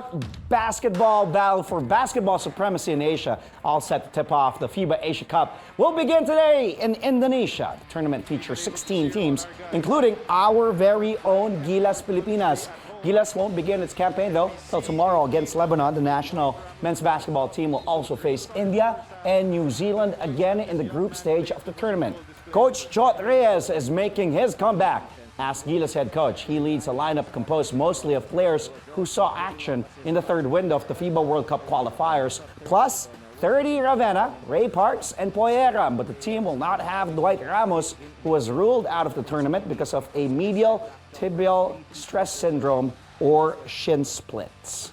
all-out basketball battle for basketball supremacy in Asia, all set to tip off the FIBA Asia Cup, will begin today in Indonesia. The tournament features 16 teams, including our very own Gilas Pilipinas. Gilas won't begin its campaign, though, till tomorrow against Lebanon. The national men's basketball team will also face India and New Zealand again in the group stage of the tournament. Coach Chot Reyes is making his comeback as Gilas head coach. He leads a lineup composed mostly of players who saw action in the third window of the FIBA World Cup Qualifiers, plus Thirdy Ravena, Ray Parks, and Poy Erram. But the team will not have Dwight Ramos, who was ruled out of the tournament because of a medial tibial stress syndrome or shin splints.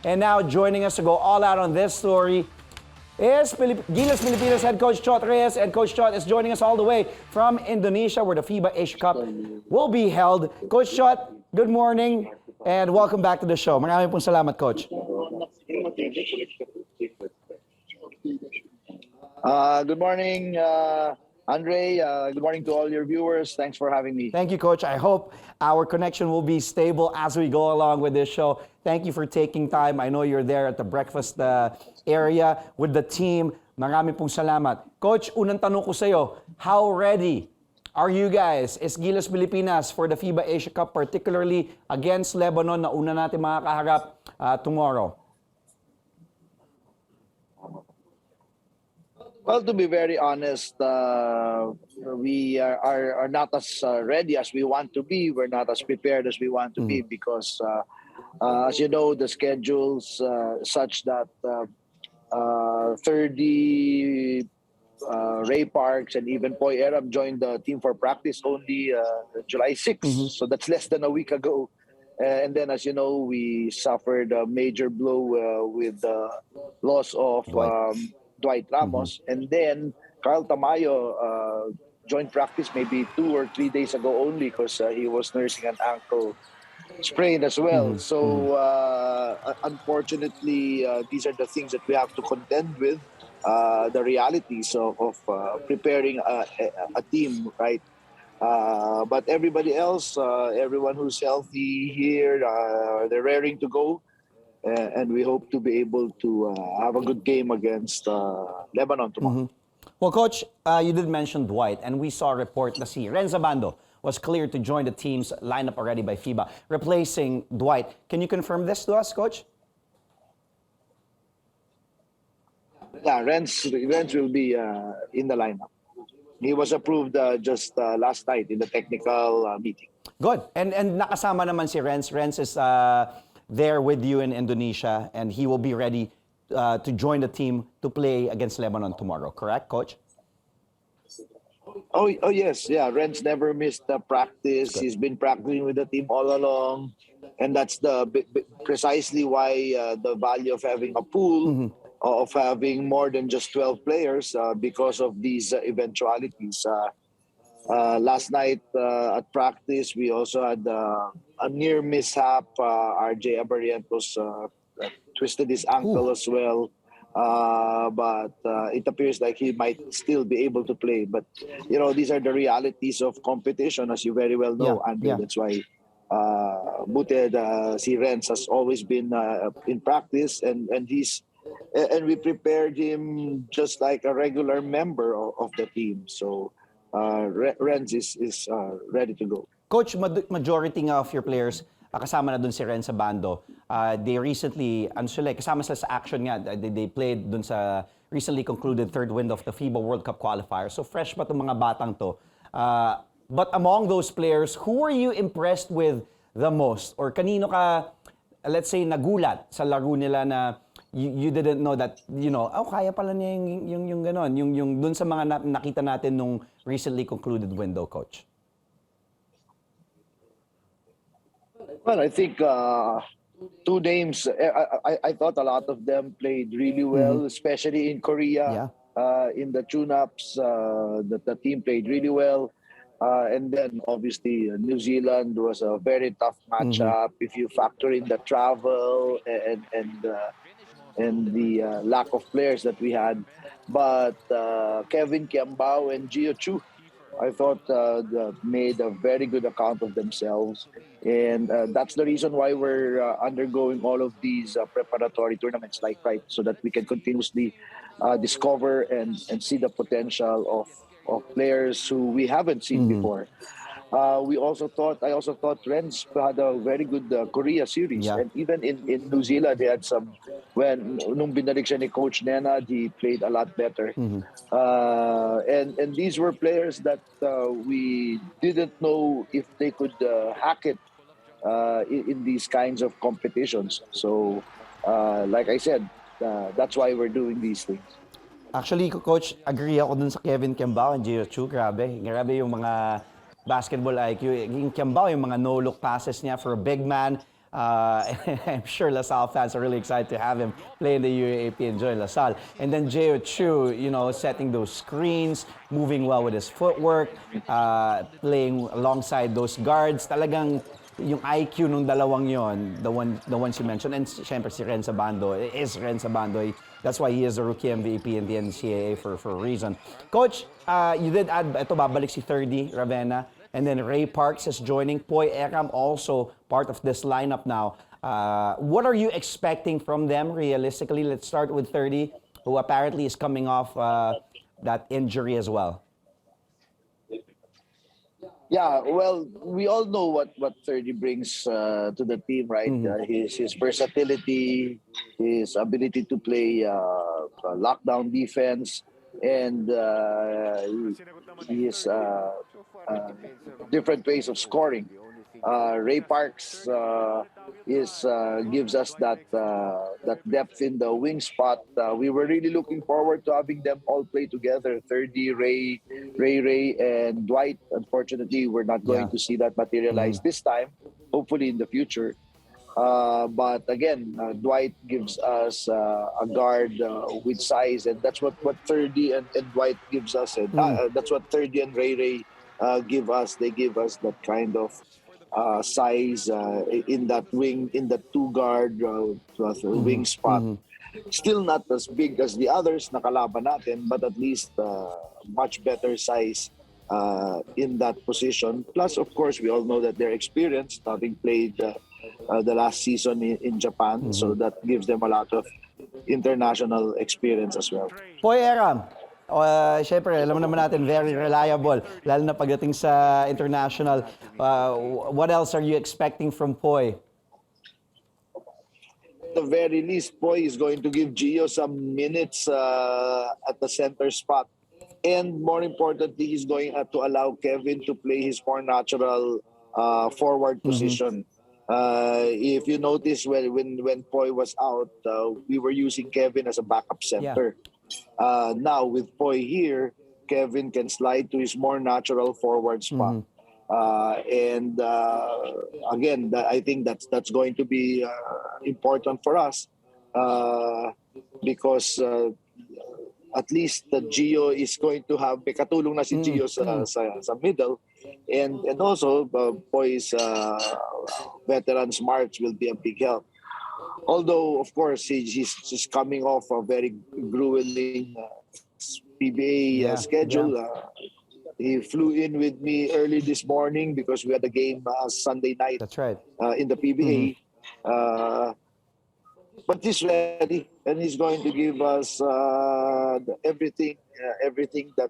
And now joining us to go all out on this story is Gilas Pilipinas head coach Chot Reyes, and Coach Chot is joining us all the way from Indonesia, where the FIBA Asia Cup will be held. Coach Chot, good morning and welcome back to the show. Maraming pong salamat, Coach. Good morning, Andre. Good morning to all your viewers. Thanks for having me. Thank you, Coach. I hope our connection will be stable as we go along with this show. Thank you for taking time. I know you're there at the breakfast area with the team. Marami pong salamat. Coach, unang tanong ko sa iyo, how ready are you guys? Is Gilas Pilipinas for the FIBA Asia Cup, particularly against Lebanon na una natin makakaharap tomorrow? Well, to be very honest, we are not as ready as we want to be. We're not as prepared as we want to be because, as you know, the schedule's such that Thirdy, Ray Parks, and even Poy Erram joined the team for practice only July 6th. So that's less than a week ago. And then, as you know, we suffered a major blow with the loss of Dwight Ramos. And then Carl Tamayo joined practice maybe 2 or 3 days ago only because he was nursing an ankle sprain as well. So unfortunately, these are the things that we have to contend with, the realities of preparing a team, right? But everybody else, everyone who's healthy here, they're raring to go. And we hope to be able to have a good game against Lebanon tomorrow. Well, Coach, you did mention Dwight, and we saw a report that Renz Abando was cleared to join the team's lineup already by FIBA, replacing Dwight. Can you confirm this to us, Coach? Yeah, Renz will be in the lineup. He was approved just last night in the technical meeting. Good. And nakasama naman si Renz. Renz is there with you in Indonesia, and he will be ready to join the team to play against Lebanon tomorrow. Correct, Coach? Oh yes, yeah. Renz never missed a practice. He's been practicing with the team all along, and that's precisely why the value of having a pool, of having more than just 12 players, because of these eventualities. Last night at practice, we also had a near mishap. RJ Abarrientos twisted his ankle as well. But it appears like he might still be able to play. But, you know, these are the realities of competition, as you very well know, Andrew. Yeah. That's why si Renz has always been in practice, and we prepared him just like a regular member of the team. So Renz is ready to go. Coach, majority of your players, kasama na dun si Renz Abando. They recently, kasama sila sa action nga. They played dun sa recently concluded third window of the FIBA World Cup Qualifiers. So fresh pa itong mga batang to. But among those players, who were you impressed with the most? Or kanino ka, let's say, nagulat sa laro nila na you didn't know that, you know, kaya pala niya yung ganon, yung dun sa mga nakita natin nung recently concluded window, Coach? Well, I think 2 names, I thought a lot of them played really well, especially in Korea. In the tune-ups, the team played really well. And then, obviously, New Zealand was a very tough matchup. If you factor in the travel and the lack of players that we had. But Kevin Kiambao and Gio Chu, I thought made a very good account of themselves. And that's the reason why we're undergoing all of these preparatory tournaments so that we can continuously discover and see the potential of players who we haven't seen before. I also thought Renz had a very good Korea series. Yeah. And even in New Zealand, they had some, nung binalik siya ni Coach Nenad, he played a lot better. And these were players that we didn't know if they could hack it in these kinds of competitions. So, like I said, that's why we're doing these things. Actually, Coach, agree ako dun sa Kevin Kiambao and Gio Chu. Grabe yung mga basketball IQ. Yung Kiambao, yung mga no-look passes niya for a big man. I'm sure LaSalle fans are really excited to have him play in the UAAP and join LaSalle. And then Gio Chu, setting those screens, moving well with his footwork, playing alongside those guards. Talagang yung IQ nung dalawang yon, the ones you mentioned, and syempre si Ren Sabando is Ren Sabando. That's why he is the rookie MVP in the NCAA for a reason. Coach, you did add, babalik si Thirdy Ravena, and then Ray Parks is joining. Poy Erram also part of this lineup now. What are you expecting from them realistically? Let's start with Thirdy, who apparently is coming off that injury as well. Yeah, well, we all know what Thirdy brings to the team, right? His versatility, his ability to play lockdown defense, and his different ways of scoring. Ray Parks gives us that depth in the wing spot. We were really looking forward to having them all play together. Thirdy, Ray, and Dwight. Unfortunately, we're not going to see that materialize this time. Hopefully in the future. But again, Dwight gives us a guard with size, and that's what Thirdy and Dwight gives us. And that's what Thirdy and Ray give us. They give us that kind of size in that wing, in the two-guard wing spot. Still not as big as the others na kalaban natin, but at least much better size in that position. Plus, of course, we all know that they're experienced, having played the last season in Japan. So that gives them a lot of international experience as well. Poy Erram, syempre, alam naman natin, very reliable, lalo na pagdating sa international. What else are you expecting from Poy? At the very least, Poy is going to give Gio some minutes at the center spot. And more importantly, he's going to allow Kevin to play his more natural forward position. If you notice, when Poy was out, we were using Kevin as a backup center. Now with Poy here, Kevin can slide to his more natural forward spot. And again, I think that's going to be important for us because at least the Gio is going to have katulong na si Gio sa middle, and also Poy's veteran smarts will be a big help. Although, of course, he's coming off a very grueling PBA schedule. He flew in with me early this morning because we had a game Sunday night. That's right. In the PBA. But he's ready, and he's going to give us everything that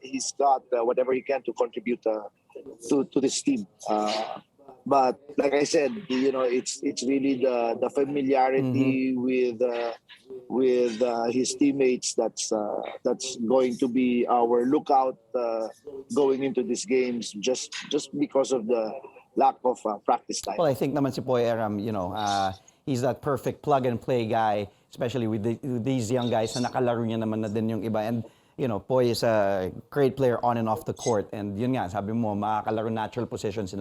he's got, whatever he can to contribute to this team. But like I said, it's really the familiarity with his teammates that's going to be our lookout going into these games, just because of the lack of practice time. Well, I think naman si Poy Erram, he's that perfect plug-and-play guy, especially with these young guys na nakalaro niya naman na din yung iba. And, Poy is a great player on and off the court. And yun nga, sabi mo, makakalaro natural positions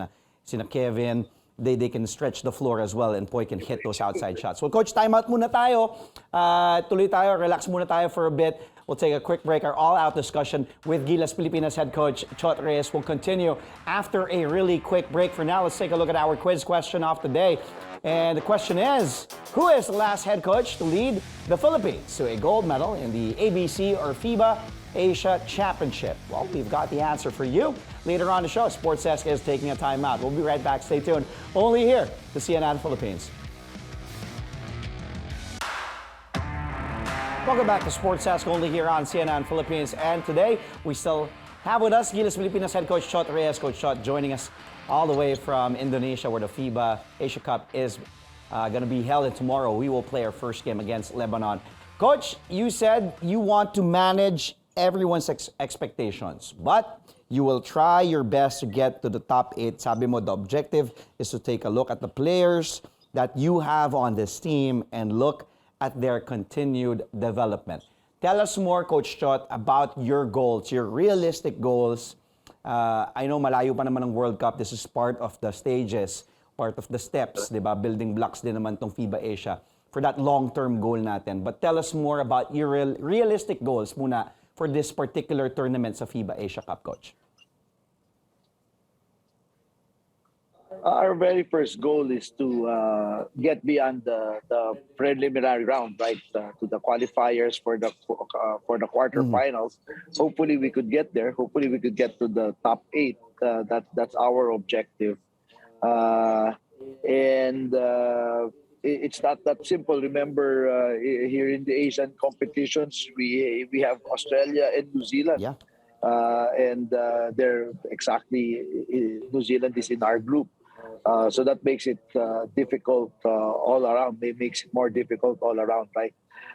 sina Kevin. They can stretch the floor as well, and Poy can hit those outside shots. Well, Coach, timeout muna tayo. Tuloy tayo, relax muna tayo for a bit. We'll take a quick break. Our all-out discussion with Gilas Pilipinas head coach Chot Reyes will continue after a really quick break. For now, let's take a look at our quiz question of the day. And the question is, who is the last head coach to lead the Philippines to a gold medal in the ABC or FIBA Asia Championship? Well, we've got the answer for you. Later on the show, Sports Desk is taking a timeout. We'll be right back. Stay tuned. Only here, to CNN Philippines. Welcome back to Sports Desk, only here on CNN Philippines. And today, we still have with us Gilas Pilipinas head coach Chot Reyes. Coach Chot joining us all the way from Indonesia, where the FIBA Asia Cup is going to be held. And tomorrow, we will play our first game against Lebanon. Coach, you said you want to manage everyone's expectations, but you will try your best to get to the top 8. Sabi mo, the objective is to take a look at the players that you have on this team and look at their continued development. Tell us more, Coach Chot, about your goals, your realistic goals. I know malayo pa naman ang World Cup. This is part of the stages, part of the steps, di ba? Building blocks din naman tong FIBA Asia for that long-term goal natin. But tell us more about your realistic goals muna for this particular tournament sa FIBA Asia Cup, Coach. Our very first goal is to get beyond the preliminary round, right, to the qualifiers for the quarterfinals. Hopefully, we could get there. Hopefully, we could get to the top 8. That's our objective, and it's not that simple. Remember, here in the Asian competitions, we have Australia and New Zealand. Yeah. And they're exactly, New Zealand is in our group. So that makes it difficult all around. It makes it more difficult all around, right?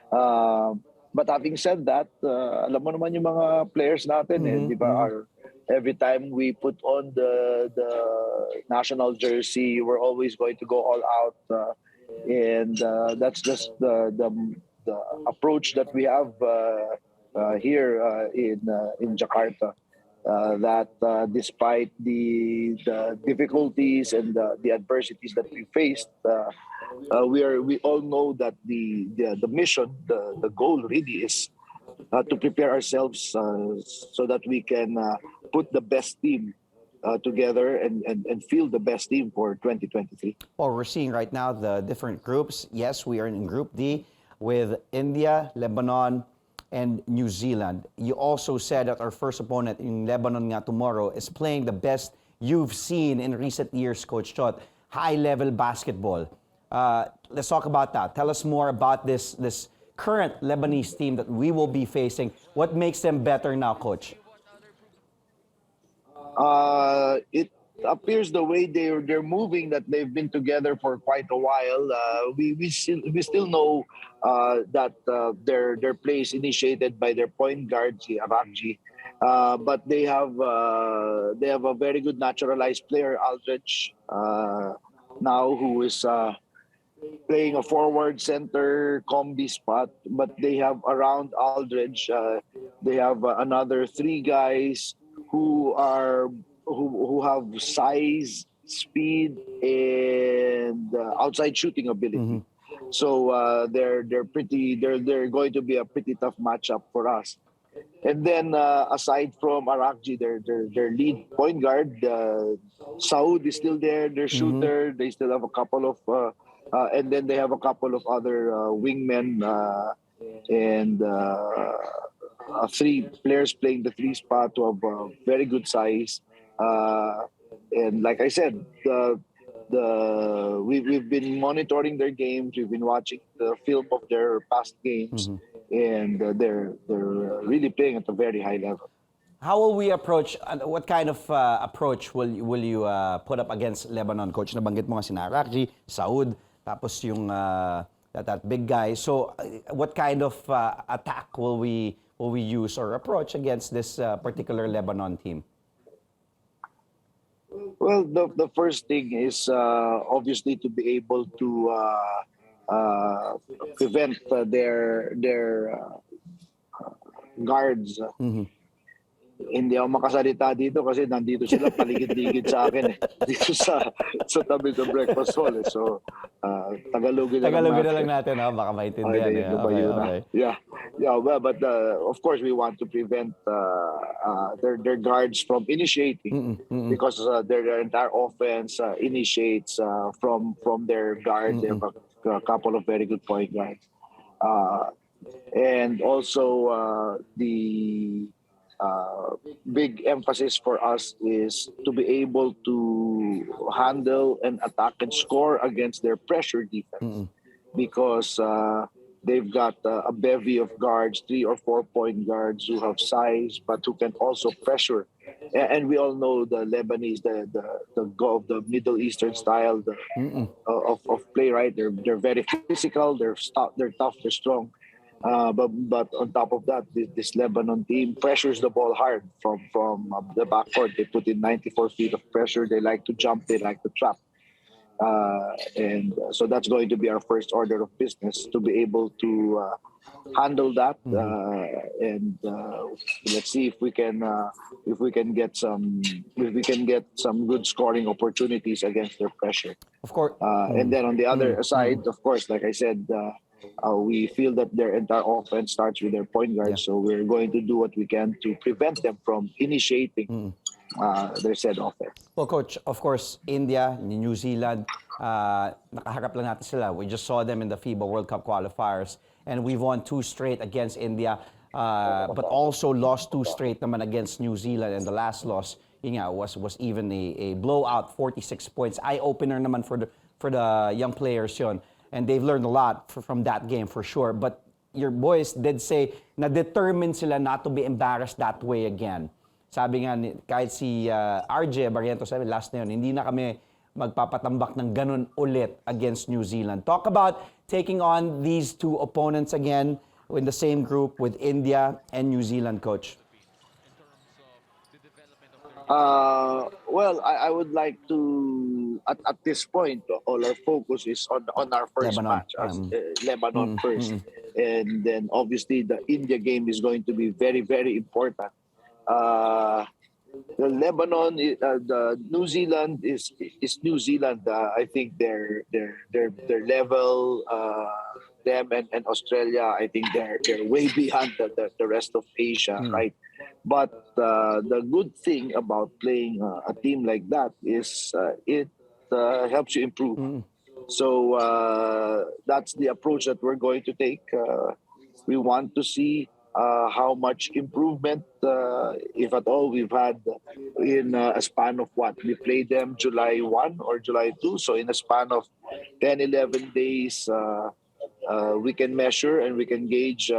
But having said that, alam mo naman yung mga players natin, di ba? Every time we put on the national jersey, we're always going to go all out. And that's just the approach that we have here in Jakarta. That despite the difficulties and the adversities that we faced, we all know that the mission, the goal really is to prepare ourselves so that we can put the best team together and field the best team for 2023. Well, we're seeing right now the different groups. Yes, we are in Group D with India, Lebanon, and New Zealand. You also said that our first opponent in Lebanon nga tomorrow is playing the best you've seen in recent years, Coach Chot. High-level basketball. Let's talk about that. Tell us more about this current Lebanese team that we will be facing. What makes them better now, Coach? It appears the way they're moving, that they've been together for quite a while. We still know that their play is initiated by their point guard, Arakji. But they have a very good naturalized player, Aldridge, now, who is playing a forward center combi spot. But they have around Aldridge, they have another 3 guys who have size, speed, and outside shooting ability. So they're going to be a pretty tough matchup for us. And then aside from Arakji, their lead point guard, Saud is still there. Their shooter. They still have a couple of, and then they have a couple of other wingmen and 3 players playing the 3 spot who have very good size. And like I said, we've been monitoring their games. We've been watching the film of their past games, and they're really playing at a very high level. How will we approach? What kind of approach will you put up against Lebanon, Coach? Nabanggit mo nga si Arakji, Saud, tapos yung that big guy. So, what kind of attack will we use or approach against this particular Lebanon team? Well, the first thing is obviously to be able to prevent their guards. Hindi ako makasalita dito kasi nandito sila paligid-ligid sa akin dito sa tabi ng breakfast hall. So Tagalogin na lang natin, baka maintindihan. Okay. Yeah, well, but of course we want to prevent their guards from initiating because their entire offense initiates from their guard. They have a couple of very good point guards. And also the big emphasis for us is to be able to handle and attack and score against their pressure defense, because they've got a bevy of guards, 3 or 4 point guards who have size but who can also pressure. And we all know the Lebanese, the Middle Eastern style of play, right? They're very physical, they're tough, they're strong. But on top of that, this Lebanon team pressures the ball hard from the backcourt. They put in 94 feet of pressure. They like to jump. They like to trap. And so that's going to be our first order of business, to be able to handle that. And let's see if we can get some good scoring opportunities against their pressure. Of course. And then on the other side, of course, like I said, we feel that their entire offense starts with their point guard. So we're going to do what we can to prevent them from initiating their said offense. Well, Coach, of course, India, New Zealand, nakaharap lang natin sila. We just saw them in the FIBA World Cup Qualifiers, and we've won 2 straight against India, but also lost 2 straight naman against New Zealand, and the last loss was even a blowout, 46 points. Eye-opener naman for the young players yun. And they've learned a lot from that game for sure. But your boys did say na determined sila not to be embarrassed that way again. Sabi nga, kahit si RJ Barrientos, sabi last na yun, hindi na kami magpapatambak ng ganun ulit against New Zealand. Talk about taking on these 2 opponents again in the same group with India and New Zealand, Coach. Well, I would like to, at this point, all our focus is on our first Lebanon. match, Lebanon first. And then obviously the India game is going to be very, very important. The Lebanon, the New Zealand is New Zealand. I think their level, them and Australia, I think they're way beyond the rest of Asia, right? But the good thing about playing a team like that is it helps you improve. So that's the approach that we're going to take. We want to see how much improvement, if at all, we've had in a span of what? We played them July 1 or July 2. So in a span of 10, 11 days, we can measure and we can gauge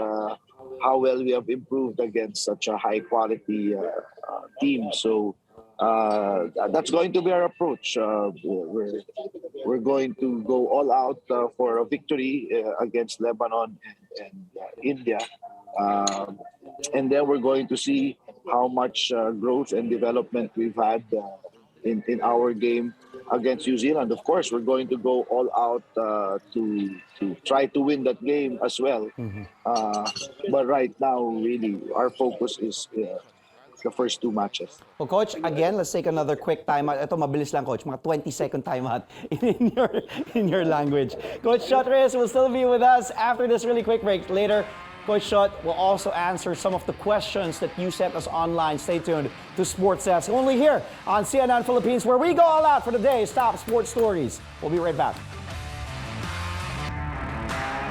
how well we have improved against such a high quality team. So that's going to be our approach. We're going to go all out for a victory against Lebanon and India. And then we're going to see how much growth and development we've had in our game against New Zealand. Of course, we're going to go all out to try to win that game as well. But right now, really, our focus is the first 2 matches. Well, Coach, again, let's take another quick timeout. Ito, mabilis lang, Coach. Mga 20-second timeout in your language. Coach Chot Reyes will still be with us after this really quick break. Later, Coach Chot will also answer some of the questions that you sent us online. Stay tuned to Sports Desk, only here on CNN Philippines, where we go all out for the day's top sports stories. We'll be right back.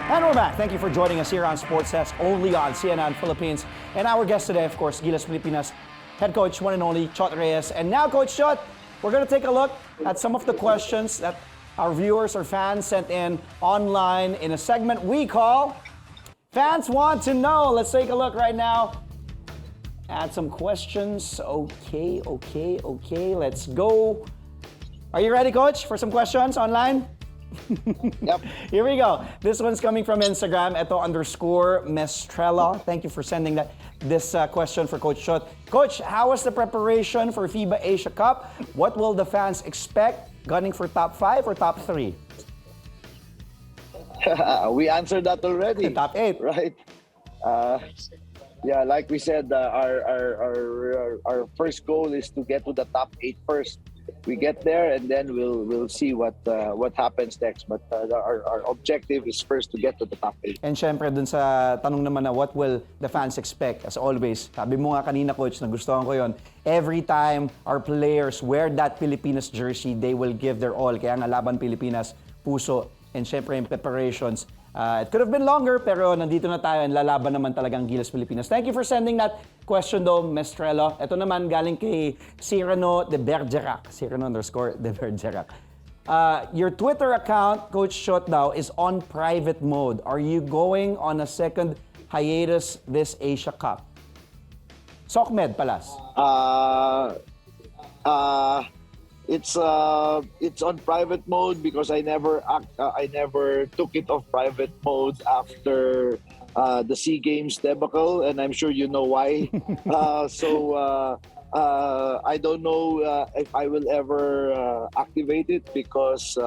And we're back. Thank you for joining us here on Sports Desk, only on CNN Philippines. And our guest today, of course, Gilas Pilipinas head coach, one and only, Chot Reyes. And now, Coach Chot, we're going to take a look at some of the questions that our viewers or fans sent in online in a segment we call Fans Want to Know. Let's take a look right now at some questions. Okay. Let's go. Are you ready, Coach, for some questions online? Yep. Here we go. This one's coming from Instagram. Ito _Mestrella. Thank you for sending this question for Coach Chot. Coach, how was the preparation for FIBA Asia Cup? What will the fans expect? Gunning for top 5 or top 3? We answered that already. Top 8. Right. Yeah, like we said, our first goal is to get to the top 8 first. We get there and then we'll see what happens next. But our objective is first to get to the top 8. And syempre dun sa tanong naman na what will the fans expect? As always, sabi mo nga kanina, Coach, nagustuhan ko yon. Every time our players wear that Pilipinas jersey, they will give their all. Kaya nga Laban Pilipinas, puso And syempre yung preparations. It could have been longer, pero nandito na tayo and lalaban naman talagang Gilas Pilipinas. Thank you for sending that question though, Mestrello. Ito naman galing kay Cyrano de Bergerac. Cyrano_de Bergerac. Your Twitter account, Coach Chot daw, is on private mode. Are you going on a second hiatus this Asia Cup? Socmed, Palas. It's on private mode because I never took it off private mode after the SEA Games debacle, and I'm sure you know why. I don't know if I will ever activate it because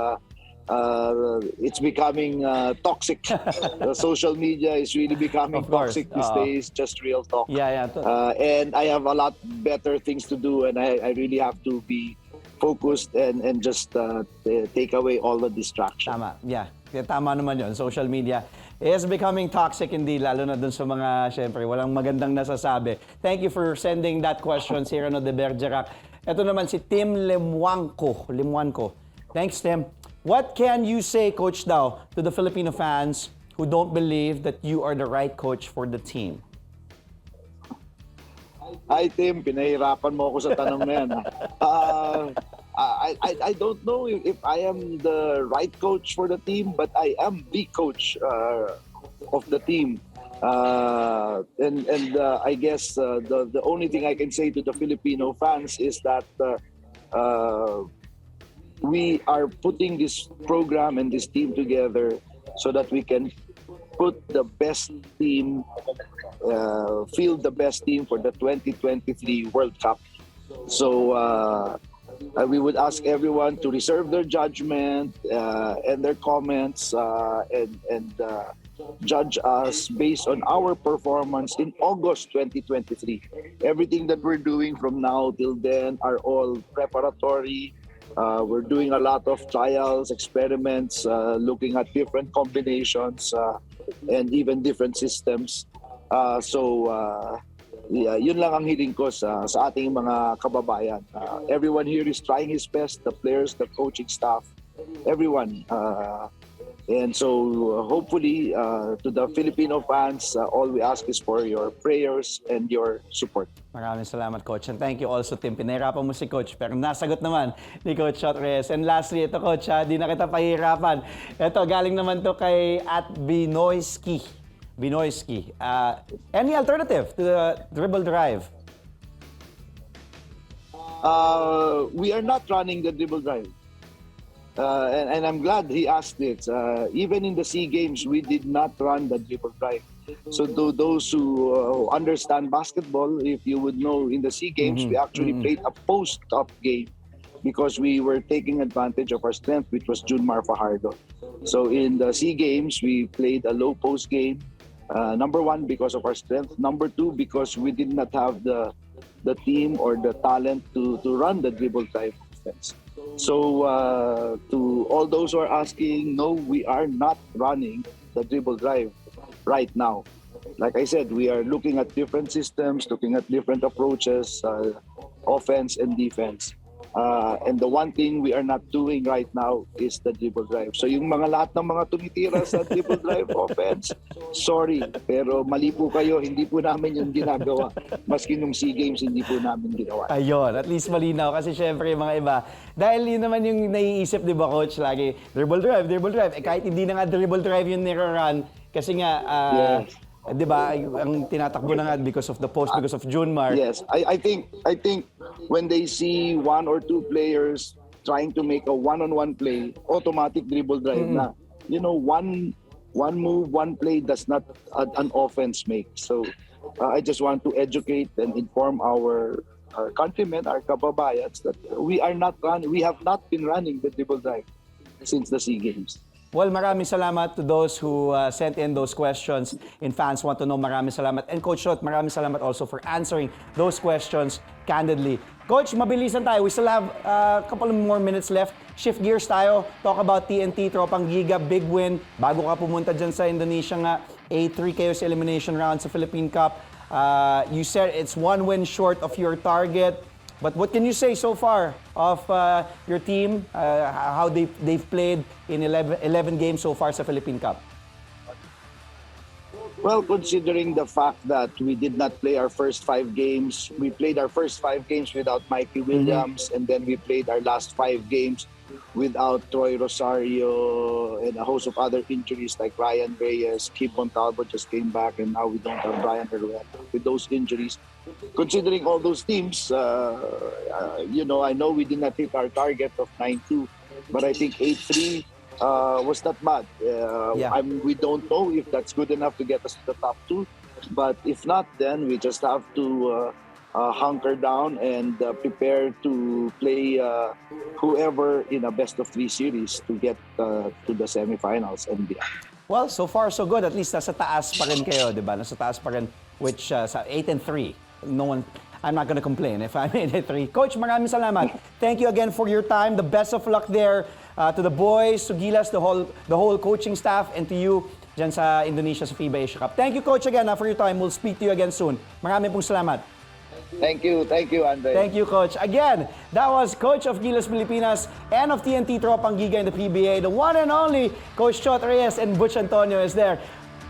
it's becoming toxic. The social media is really becoming toxic these days. Just real talk. Yeah. And I have a lot better things to do, and I really have to be focused and just take away all the distractions. Tama, yeah. Tama naman yun. Social media is becoming toxic, hindi, lalo na dun sa mga, syempre, walang magandang nasasabi. Thank you for sending that question, Cyrano de Bergerac. Ito naman si Tim Limwanko. Thanks, Tim. What can you say, Coach daw, to the Filipino fans who don't believe that you are the right coach for the team? Hi, Tim. Pinahirapan mo ako sa tanong na yan. I don't know if I am the right coach for the team, but I am the coach of the team. I guess the only thing I can say to the Filipino fans is that we are putting this program and this team together so that we can put the best team, field the best team for the 2023 World Cup. So we would ask everyone to reserve their judgment and their comments and judge us based on our performance in August 2023. Everything that we're doing from now till then are all preparatory. We're doing a lot of trials, experiments, looking at different combinations and even different systems. Yun lang ang hiling ko sa ating mga kababayan. Everyone here is trying his best, the players, the coaching staff, everyone. And so hopefully to the Filipino fans, all we ask is for your prayers and your support. Maraming salamat, Coach. And thank you also, Tim. Pinahirapan mo si Coach, pero nasagot naman ni Coach Chot Reyes. And lastly, ito, Coach, di na kita pahirapan. Ito, galing naman to kay @Binoyski. Any alternative to the dribble drive? We are not running the dribble drive. And I'm glad he asked it. Even in the SEA Games, we did not run the dribble drive. So to those who understand basketball, if you would know, in the SEA Games, we actually played a post-up game because we were taking advantage of our strength, which was Junmar Fajardo. So in the SEA Games, we played a low post game. Number one, because of our strength. Number two, because we did not have the team or the talent to run the dribble drive offense. So to all those who are asking, no, we are not running the dribble drive right now. Like I said, we are looking at different systems, looking at different approaches, offense and defense. And the one thing we are not doing right now is the dribble drive. So yung lahat ng mga tumitira sa dribble drive offense, sorry, pero mali po kayo, hindi po namin yung ginagawa. Maski nung SEA Games, hindi po namin ginawa. Ayun, at least malinaw. Kasi syempre yung mga iba, dahil yun naman yung naiisip, di ba, Coach, lagi, dribble drive. Kahit hindi na nga dribble drive yung nirarun, kasi nga, yes. Di ba, ang tinatakbo na nga because of the post, because of Junmar. Yes, I think when they see one or two players trying to make a one-on-one play, automatic dribble drive na. You know, one move, one play does not an offense make. So I just want to educate and inform our countrymen, our kababayans, that we have not been running the dribble drive since the SEA Games. Well, maraming salamat to those who sent in those questions. And fans want to know, maraming salamat. And Coach Chot, maraming salamat also for answering those questions candidly. Coach, mabilisan tayo. We still have a couple more minutes left. Shift gears tayo. Talk about TNT, Tropang Giga, big win. Bago ka pumunta dyan sa Indonesia nga, A3 kayo sa elimination round sa Philippine Cup. You said it's one win short of your target. But what can you say so far of your team, how they've played in 11 games so far sa Philippine Cup? Well, considering the fact that we did not play our first 5 games, we played our first 5 games without Mikey Williams, and then we played our last 5 games without Troy Rosario and a host of other injuries like Ryan Reyes, Kipon Talbot just came back, and now we don't have Brian Herrera with those injuries. Considering all those teams, I know we did not hit our target of 9-2, but I think 8-3 was not bad. We don't know if that's good enough to get us to the top 2, but if not, then we just have to hunker down and prepare to play whoever in a best-of-3 series to get to the semifinals and beyond. Well, so far so good. At least nasa taas pa rin kayo, di ba? Nasa taas pa rin, which sa 8-3. I'm not gonna complain if I'm 8-3. Coach, maraming salamat. Thank you again for your time. The best of luck there to the boys, to Gilas, the whole coaching staff, and to you dyan sa Indonesia sa FIBA Asia Cup. Thank you, Coach, again for your time. We'll speak to you again soon. Maraming pong salamat. Thank you, Andre. Thank you, Coach. Again, that was Coach of Gilas Pilipinas and of TNT Tropang Giga in the PBA, the one and only Coach Chot Reyes, and Butch Antonio is there.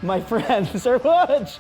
My friend, Sir Butch.